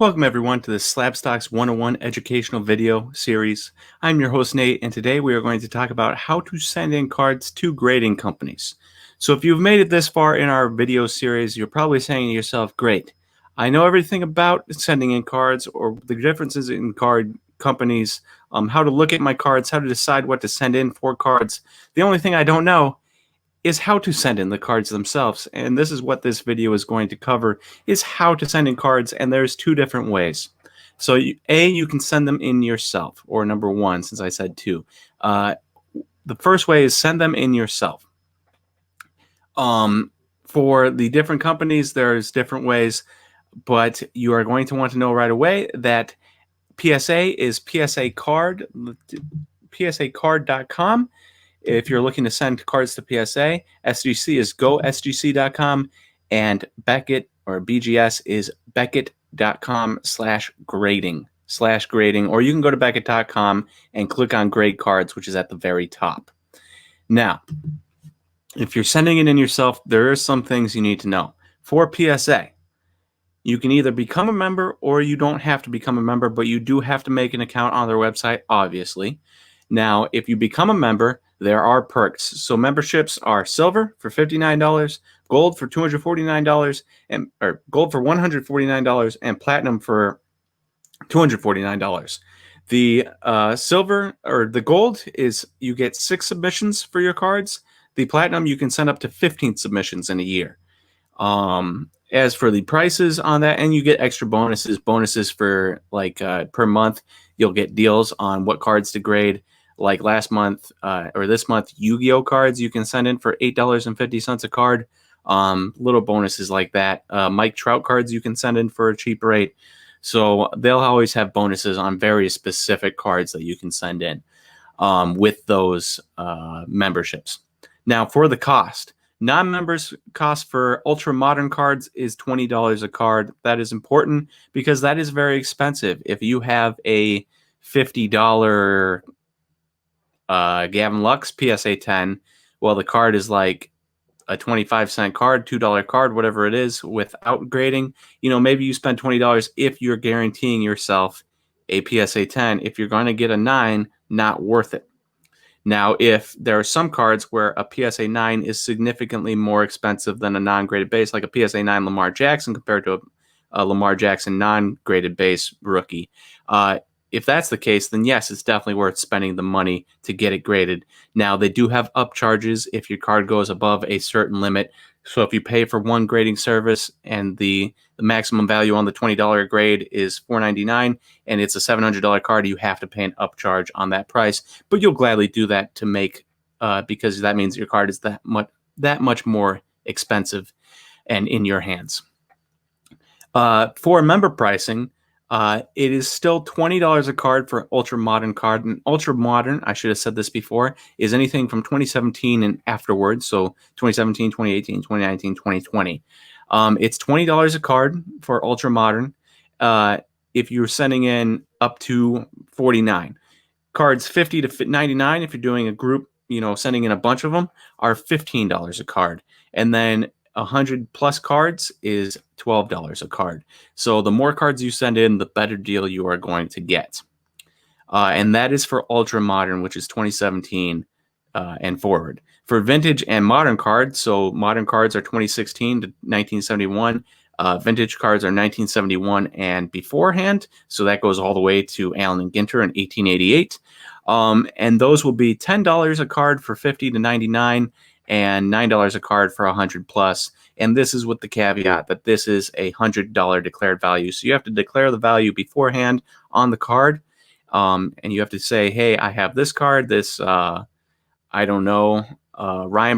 Welcome everyone to the SlabStox 101 educational video series. I'm your host Nate, and today we are going to talk about how to send in cards to grading companies. So if you've made it this far in our video series, you're probably saying to yourself, great, I know everything about sending in cards or the differences in card companies, how to look at my cards, how to decide what to send in for cards. The only thing I don't know is how to send in the cards themselves. And this is what this video is going to cover, is how to send in cards, and there's two different ways. So you can send them in yourself, or number one, since I said two. The first way is send them in yourself. For the different companies, there's different ways, but you are going to want to know right away that PSA is psacard.com. If you're looking to send cards to PSA, SGC is gosgc.com, and Beckett or BGS is beckett.com/grading, or you can go to beckett.com and click on grade cards, which is at the very top. Now, if you're sending it in yourself, there are some things you need to know. For PSA, you can either become a member or you don't have to become a member, but you do have to make an account on their website, obviously. Now, if you become a member, there are perks. So memberships are silver for $59, gold for $249, or gold for $149, and platinum for $249. The silver or the gold is you get 6 submissions for your cards. The platinum, you can send up to 15 submissions in a year. As for the prices on that, and you get extra bonuses for like per month, you'll get deals on what cards to grade. Like last month or this month, Yu-Gi-Oh cards you can send in for $8.50 a card. Little bonuses like that. Mike Trout cards you can send in for a cheap rate. So they'll always have bonuses on very specific cards that you can send in with those memberships. Now for the cost. Non-members cost for ultra modern cards is $20 a card. That is important because that is very expensive. If you have a $50 Gavin Lux PSA 10, well, the card is like a 25-cent card, $2 card, whatever it is, without grading. Maybe you spend $20 if you're guaranteeing yourself a PSA 10. If you're going to get a 9, not worth it. Now, if there are some cards where a PSA 9 is significantly more expensive than a non-graded base, like a PSA 9 Lamar Jackson compared to a Lamar Jackson non-graded base rookie, if that's the case, then yes, it's definitely worth spending the money to get it graded. Now, they do have upcharges if your card goes above a certain limit. So if you pay for one grading service and the maximum value on the $20 grade is $4.99 and it's a $700 card, you have to pay an upcharge on that price. But you'll gladly do that to make because that means your card is that much more expensive and in your hands. For member pricing, it is still $20 a card for ultra modern card. And ultra modern, I should have said this before, is anything from 2017 and afterwards. So 2017, 2018, 2019, 2020. It's $20 a card for ultra modern. If you're sending in up to 49 cards, 50 to 99, if you're doing a group, sending in a bunch of them, are $15 a card. And then 100 plus cards is $12 a card. So the more cards you send in, the better deal you are going to get. And that is for ultra modern, which is 2017 and forward. For vintage and modern cards, so modern cards are 2016 to 1971. Vintage cards are 1971 and beforehand. So that goes all the way to Allen and Ginter in 1888. And those will be $10 a card for 50 to 99. And $9 a card for 100 plus. And this is with the caveat that this is a $100 declared value. So you have to declare the value beforehand on the card. And you have to say, hey, I have this card, this, Ryan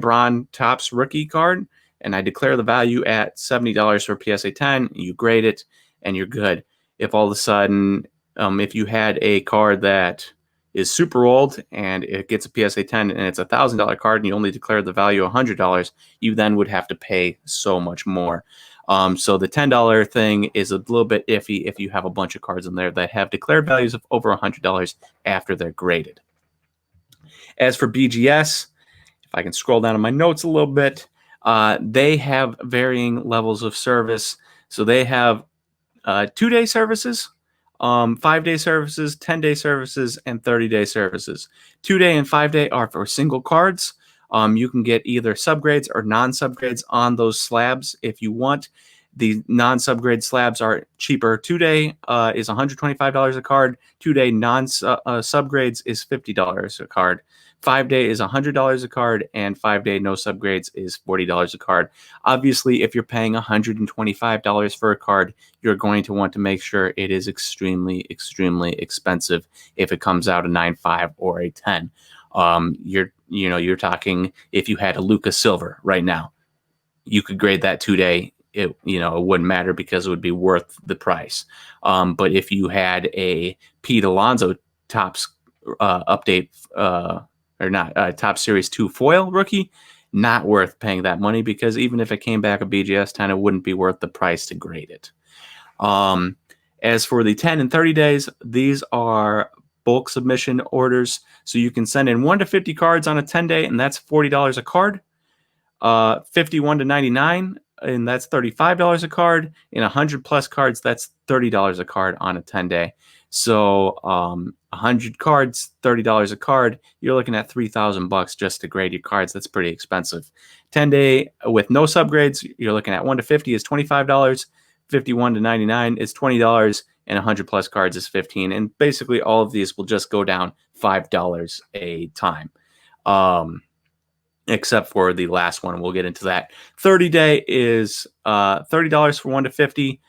Braun Topps rookie card, and I declare the value at $70 for PSA 10. You grade it, and you're good. If all of a sudden, if you had a card that is super old and it gets a PSA 10 and it's a $1,000 card and you only declare the value $100, you then would have to pay so much more. So the $10 thing is a little bit iffy if you have a bunch of cards in there that have declared values of over $100 after they're graded. As for BGS, if I can scroll down in my notes a little bit, they have varying levels of service. So they have 2-day services, 5-day services, 10-day services, and 30-day services. 2-day and 5-day are for single cards. You can get either subgrades or non-subgrades on those slabs if you want. The non-subgrade slabs are cheaper. 2-day is $125 a card. 2-day non-subgrades is $50 a card. 5-day is $100 a card, and 5-day no subgrades is $40 a card. Obviously, if you're paying $125 for a card, you're going to want to make sure it is extremely, extremely expensive if it comes out a 9.5 or a 10. You're talking, if you had a Luca Silver right now, you could grade that 2-day. It wouldn't matter because it would be worth the price. But if you had a Pete Alonso Topps update or not Top Series 2 foil rookie, not worth paying that money, because even if it came back a BGS 10, it wouldn't be worth the price to grade it. As for the 10 and 30 days, these are bulk submission orders. So you can send in 1 to 50 cards on a 10-day, and that's $40 a card. 51 to 99, and that's $35 a card. And 100 plus cards, that's $30 a card on a 10-day. So 100 cards, $30 a card. You're looking at $3,000 just to grade your cards. That's pretty expensive. 10-day with no subgrades, you're looking at 1 to 50 is $25. 51 to 99 is $20, and 100 plus cards is $15. And basically all of these will just go down $5 a time. Except for the last one. We'll get into that. 30-day is $30 for 1 to 50,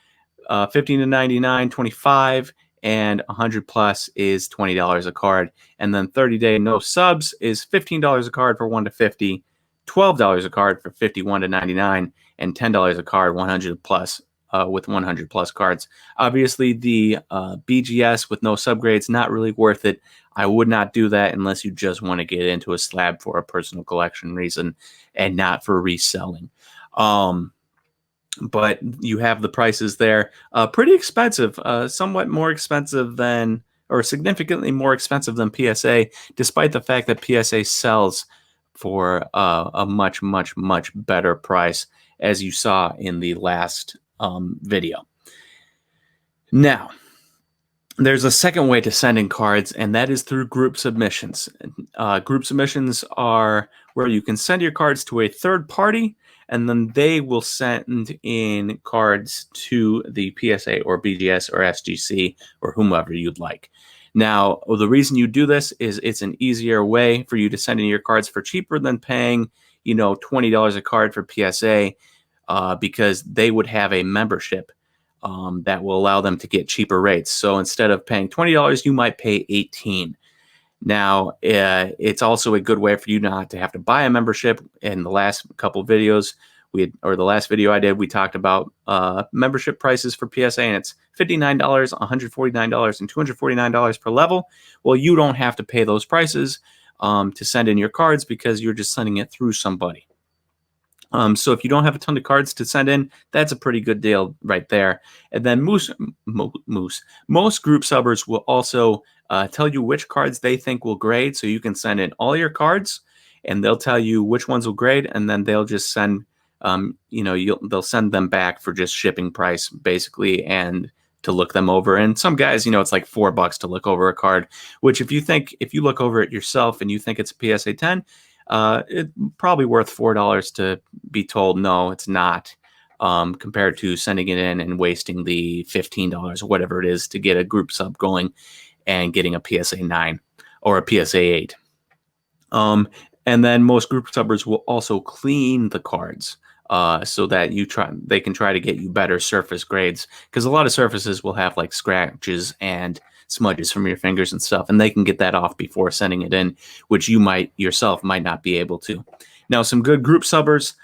15 to 99, 25, and 100 plus is $20 a card. And then 30-day no subs is $15 a card for 1 to 50, $12 a card for 51 to 99, and $10 a card 100 plus with 100 plus cards. Obviously, the BGS with no subgrades, not really worth it. I would not do that unless you just want to get into a slab for a personal collection reason and not for reselling. But you have the prices there. Pretty expensive, somewhat more expensive than, or significantly more expensive than PSA, despite the fact that PSA sells for a much, much, much better price, as you saw in the last video. Now, there's a second way to send in cards, and that is through group submissions. Group submissions are where you can send your cards to a third party, and then they will send in cards to the PSA or BGS or SGC or whomever you'd like. Now, the reason you do this is it's an easier way for you to send in your cards for cheaper than paying, $20 a card for PSA, because they would have a membership that will allow them to get cheaper rates. So instead of paying $20, you might pay $18. Now, it's also a good way for you not to have to buy a membership. In the last couple of videos, the last video I did, we talked about membership prices for PSA, and it's $59, $149, and $249 per level. Well, you don't have to pay those prices to send in your cards because you're just sending it through somebody. So if you don't have a ton of cards to send in, that's a pretty good deal right there. And then most group subbers will also tell you which cards they think will grade. So you can send in all your cards, and they'll tell you which ones will grade, and then they'll just send, they'll send them back for just shipping price basically, and to look them over. And some guys, it's like $4 to look over a card, which if you look over it yourself and you think it's a PSA 10. It's probably worth $4 to be told no, it's not, compared to sending it in and wasting the $15 or whatever it is to get a group sub going and getting a PSA 9 or a PSA 8. And then most group subbers will also clean the cards so that they can try to get you better surface grades, because a lot of surfaces will have like scratches and smudges from your fingers and stuff, and they can get that off before sending it in, which you might not be able to. Now, some good group subbers,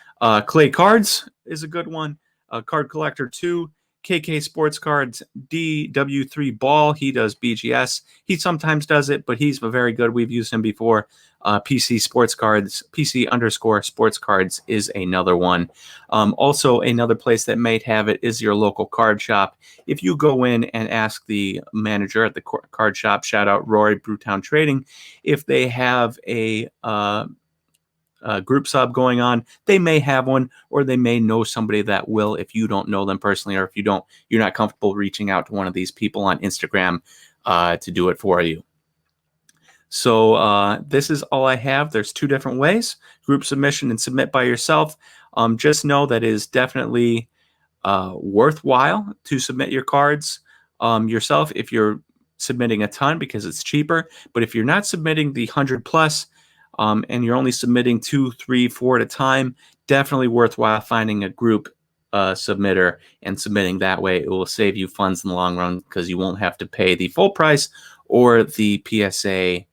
Clay Cards is a good one, Card Collector 2, KK Sports Cards, DW3 Ball, he does BGS, he sometimes does it, but he's very good, we've used him before. PC Sports Cards, PC_Sports Cards is another one. Also, another place that might have it is your local card shop. If you go in and ask the manager at the card shop, shout out Rory, Brewtown Trading, if they have a group sub going on. They may have one, or they may know somebody that will if you don't know them personally, or if you're not comfortable reaching out to one of these people on Instagram to do it for you. So this is all I have. There's 2 different ways: group submission and submit by yourself. Just know that it is definitely worthwhile to submit your cards yourself if you're submitting a ton, because it's cheaper. But if you're not submitting the 100 plus and you're only submitting 2, 3, 4 at a time, definitely worthwhile finding a group submitter and submitting that way. It will save you funds in the long run, because you won't have to pay the full price or the PSA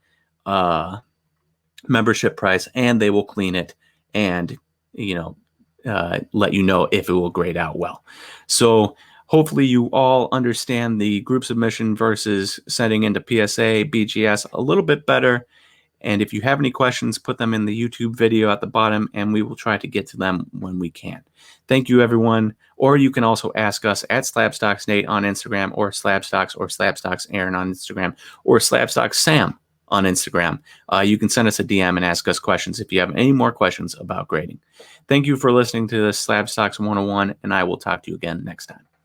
membership price, and they will clean it and let you know if it will grade out well. So hopefully you all understand the group submission versus sending into PSA, BGS a little bit better. And if you have any questions, put them in the YouTube video at the bottom, and we will try to get to them when we can. Thank you, everyone. Or you can also ask us at SlabStox Nate on Instagram, or SlabStox, or SlabStox Aaron on Instagram, or SlabStox Sam on Instagram. You can send us a DM and ask us questions if you have any more questions about grading. Thank you for listening to this SlabStox 101, and I will talk to you again next time.